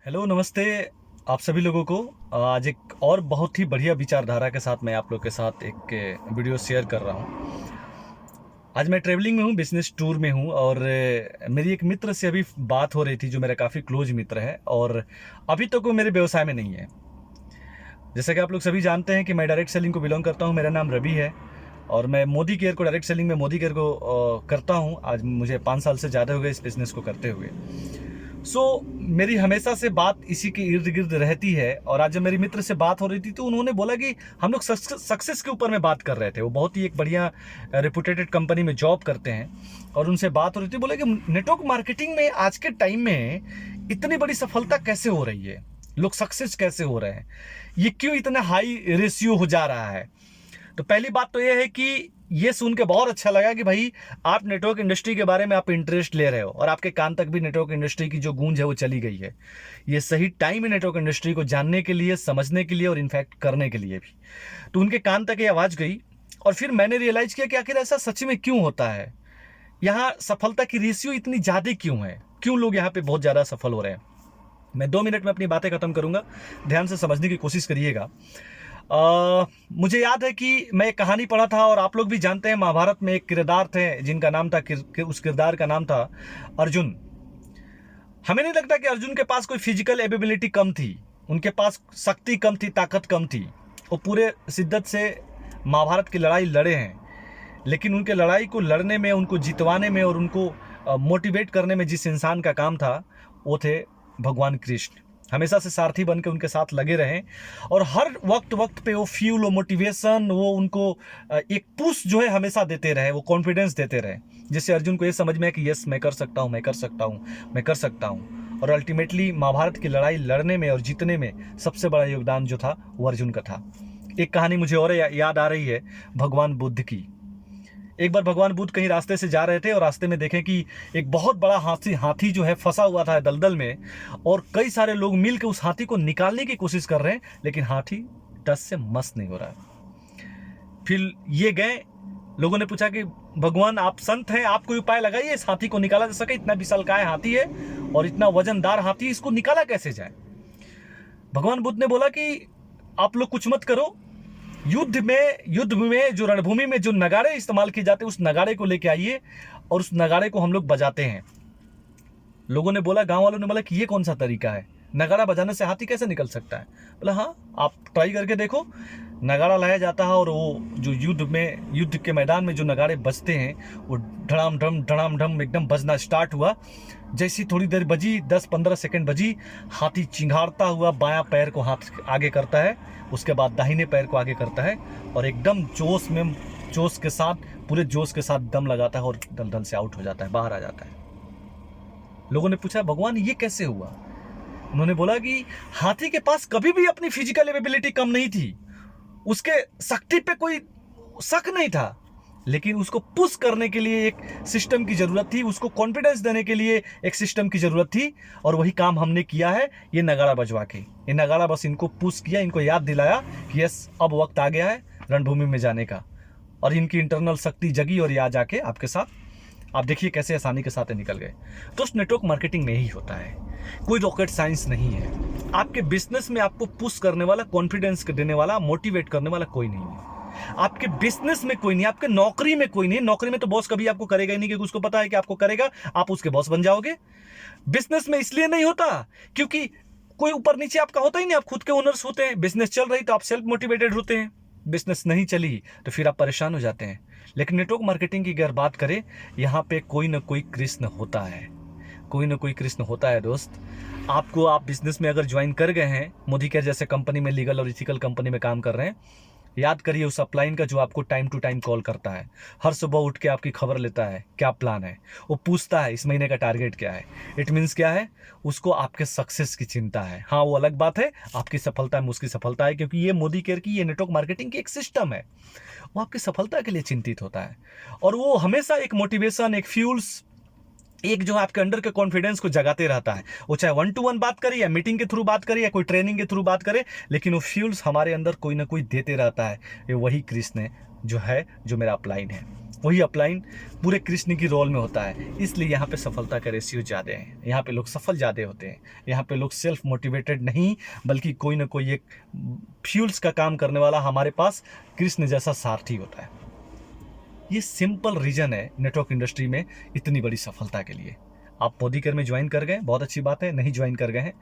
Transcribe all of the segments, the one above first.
Hello, नमस्ते आप सभी लोगों को। आज एक और बहुत ही बढ़िया विचारधारा के साथ मैं आप लोग के साथ एक वीडियो शेयर कर रहा हूँ। आज मैं ट्रैवलिंग में हूँ, बिजनेस टूर में हूँ और मेरी एक मित्र से अभी बात हो रही थी जो मेरा काफ़ी क्लोज मित्र है और अभी तक वो मेरे व्यवसाय में नहीं है। जैसा कि आप लोग सभी जानते हैं कि मैं डायरेक्ट सेलिंग को बिलोंग करता हूँ। मेरा नाम रवि है और मैं मोदी केयर को डायरेक्ट सेलिंग में मोदी केयर को करता हूँ। आज मुझे 5 साल से ज़्यादा हो गए इस बिज़नेस को करते हुए। मेरी हमेशा से बात इसी के इर्द गिर्द रहती है और आज जब मेरी मित्र से बात हो रही थी तो उन्होंने बोला कि हम लोग सक्सेस के ऊपर में बात कर रहे थे। वो बहुत ही एक बढ़िया रेपुटेटेड कंपनी में जॉब करते हैं और उनसे बात हो रही थी। बोले कि नेटवर्क मार्केटिंग में आज के टाइम में इतनी बड़ी सफलता कैसे हो रही है, लोग सक्सेस कैसे हो रहे हैं, ये क्यों इतना हाई रेशियो हो जा रहा है। तो पहली बात तो यह है कि ये सुन के बहुत अच्छा लगा कि भाई आप नेटवर्क इंडस्ट्री के बारे में आप इंटरेस्ट ले रहे हो और आपके कान तक भी नेटवर्क इंडस्ट्री की जो गूंज है वो चली गई है। ये सही टाइम है नेटवर्क इंडस्ट्री को जानने के लिए, समझने के लिए और इनफैक्ट करने के लिए भी। तो उनके कान तक ये आवाज़ गई और फिर मैंने रियलाइज किया कि आखिर ऐसा सच में क्यों होता है, यहाँ सफलता की रेशियो इतनी ज़्यादा क्यों है, क्यों लोग यहाँ पे बहुत ज़्यादा सफल हो रहे हैं। मैं 2 मिनट में अपनी बातें खत्म करूंगा, ध्यान से समझने की कोशिश करिएगा। मुझे याद है कि मैं एक कहानी पढ़ा था और आप लोग भी जानते हैं, महाभारत में एक किरदार थे जिनका नाम था उस किरदार का नाम था अर्जुन। हमें नहीं लगता कि अर्जुन के पास कोई फिजिकल एबिलिटी कम थी, उनके पास शक्ति कम थी, ताकत कम थी। वो पूरे शिद्दत से महाभारत की लड़ाई लड़े हैं, लेकिन उनके लड़ाई को लड़ने में, उनको जितवाने में और उनको मोटिवेट करने में जिस इंसान का काम था वो थे भगवान कृष्ण। हमेशा से सारथी बन के उनके साथ लगे रहें और हर वक्त वक्त पे वो फ्यूल, वो मोटिवेशन, वो उनको एक पुश जो है हमेशा देते रहे, वो कॉन्फिडेंस देते रहे, जिससे अर्जुन को ये समझ में है कि यस मैं कर सकता हूँ, मैं कर सकता हूँ, मैं कर सकता हूँ। और अल्टीमेटली महाभारत की लड़ाई लड़ने में और जीतने में सबसे बड़ा योगदान जो था वो अर्जुन का था। एक कहानी मुझे और याद आ रही है, भगवान बुद्ध की। एक बार भगवान बुद्ध कहीं रास्ते से जा रहे थे और रास्ते में देखें कि एक बहुत बड़ा हाथी जो है फंसा हुआ था दलदल में और कई सारे लोग मिलकर उस हाथी को निकालने की कोशिश कर रहे हैं, लेकिन हाथी टस से मस नहीं हो रहा है। फिर ये गए, लोगों ने पूछा कि भगवान आप संत हैं, आप कोई उपाय लगाइए, इस हाथी को निकाला जा सके, इतना विशालकाय हाथी है और इतना वजनदार हाथी, इसको निकाला कैसे जाए। भगवान बुद्ध ने बोला कि आप लोग कुछ मत करो, युद्ध में जो रणभूमि में जो नगाड़े इस्तेमाल किए जाते हैं उस नगाड़े को लेके आइए और उस नगाड़े को हम लोग बजाते हैं। लोगों ने बोला, गांव वालों ने बोला कि ये कौन सा तरीका है, नगाड़ा बजाने से हाथी कैसे निकल सकता है। बोला हाँ आप ट्राई करके देखो। नगाड़ा लाया जाता है और वो जो युद्ध के मैदान में जो नगाड़े बजते हैं वो धड़ाम ढम एकदम बजना स्टार्ट हुआ। जैसी थोड़ी देर बजी, 10-15 सेकंड बजी, हाथी चिंघाड़ता हुआ बायां पैर को हाथ आगे करता है, उसके बाद दाहिने पैर को आगे करता है और एकदम जोश के साथ, पूरे जोश के साथ दम लगाता है और दलदल से आउट हो जाता है, बाहर आ जाता है। लोगों ने पूछा भगवान ये कैसे हुआ। उन्होंने बोला कि हाथी के पास कभी भी अपनी फिजिकल एबिलिटी कम नहीं थी, उसके शक्ति पे कोई शक नहीं था, लेकिन उसको पुश करने के लिए एक सिस्टम की जरूरत थी, उसको कॉन्फिडेंस देने के लिए एक सिस्टम की जरूरत थी और वही काम हमने किया है ये नगाड़ा बजवा के। ये नगाड़ा बस इनको पुश किया, इनको याद दिलाया कि यस अब वक्त आ गया है रणभूमि में जाने का, और इनकी इंटरनल शक्ति जगी और ये आ जाके आपके साथ, आप देखिए कैसे आसानी के साथ निकल गए। तो उस नेटवर्क मार्केटिंग में ही होता है, कोई रॉकेट साइंस नहीं है। आपके बिजनेस में आपको पुश करने वाला, कॉन्फिडेंस देने वाला, मोटिवेट करने वाला कोई नहीं है। आपके बिजनेस में कोई नहीं, आपके नौकरी में कोई नहीं। नौकरी में तो बॉस कभी आपको करेगा ही नहीं, क्योंकि उसको पता है कि आपको करेगा, आप उसके बॉस बन जाओगे। बिजनेस में इसलिए नहीं होता क्योंकि कोई ऊपर नीचे आपका होता ही नहीं, आप खुद के ओनर्स होते हैं। बिजनेस चल रही तो आप सेल्फ मोटिवेटेड होते हैं, बिजनेस नहीं चली तो फिर आप परेशान हो जाते हैं। लेकिन नेटवर्क मार्केटिंग की अगर बात करें, यहाँ पे कोई ना कोई कृष्ण होता है, कोई ना कोई कृष्ण होता है दोस्त। आप बिजनेस में अगर ज्वाइन कर गए हैं, मोदी केयर जैसे कंपनी में, लीगल और इथिकल कंपनी में काम कर रहे हैं, याद करिए उस अपलाइन का जो आपको टाइम टू टाइम कॉल करता है, हर सुबह उठ के आपकी खबर लेता है क्या प्लान है, वो पूछता है इस महीने का टारगेट क्या है। इट मीन्स क्या है, उसको आपके सक्सेस की चिंता है। हाँ वो अलग बात है, आपकी सफलता में उसकी सफलता है, क्योंकि ये मोदी केयर की, ये नेटवर्क मार्केटिंग की एक सिस्टम है। वो आपकी सफलता के लिए चिंतित होता है और वो हमेशा एक मोटिवेशन, एक फ्यूल्स एक जो है आपके अंडर के कॉन्फिडेंस को जगाते रहता है। वो चाहे 1 to 1 बात करे या मीटिंग के थ्रू बात करे या कोई ट्रेनिंग के थ्रू बात करे, लेकिन वो फ्यूल्स हमारे अंदर कोई ना कोई देते रहता है। ये वही कृष्ण जो है, जो मेरा अपलाइन है, वही अपलाइन पूरे कृष्ण की रोल में होता है। इसलिए यहाँ पे सफलता का रेशियो ज़्यादा है, यहाँ पे लोग सफल ज़्यादा होते हैं। यहाँ पे लोग सेल्फ मोटिवेटेड नहीं, बल्कि कोई ना कोई एक फ्यूल्स का काम करने वाला हमारे पास कृष्ण जैसा सारथी होता है। ये सिंपल रीजन है नेटवर्क इंडस्ट्री में इतनी बड़ी सफलता के लिए। आप मोदी केयर में ज्वाइन कर गए, बहुत अच्छी बात है। नहीं ज्वाइन कर गए हैं,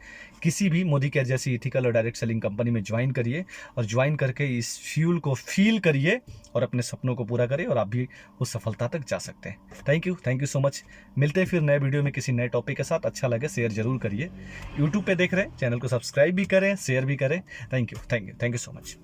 किसी भी मोदी केयर जैसी इथिकल और डायरेक्ट सेलिंग कंपनी में ज्वाइन करिए, और ज्वाइन करके इस फ्यूल को फील करिए और अपने सपनों को पूरा करिए, और आप भी उस सफलता तक जा सकते हैं। Thank you so much. मिलते हैं फिर नए वीडियो में किसी नए टॉपिक के साथ। अच्छा लगे शेयर जरूर करिए। यूट्यूब पे देख रहे हैं, चैनल को सब्सक्राइब भी करें, शेयर भी करें। Thank you so much.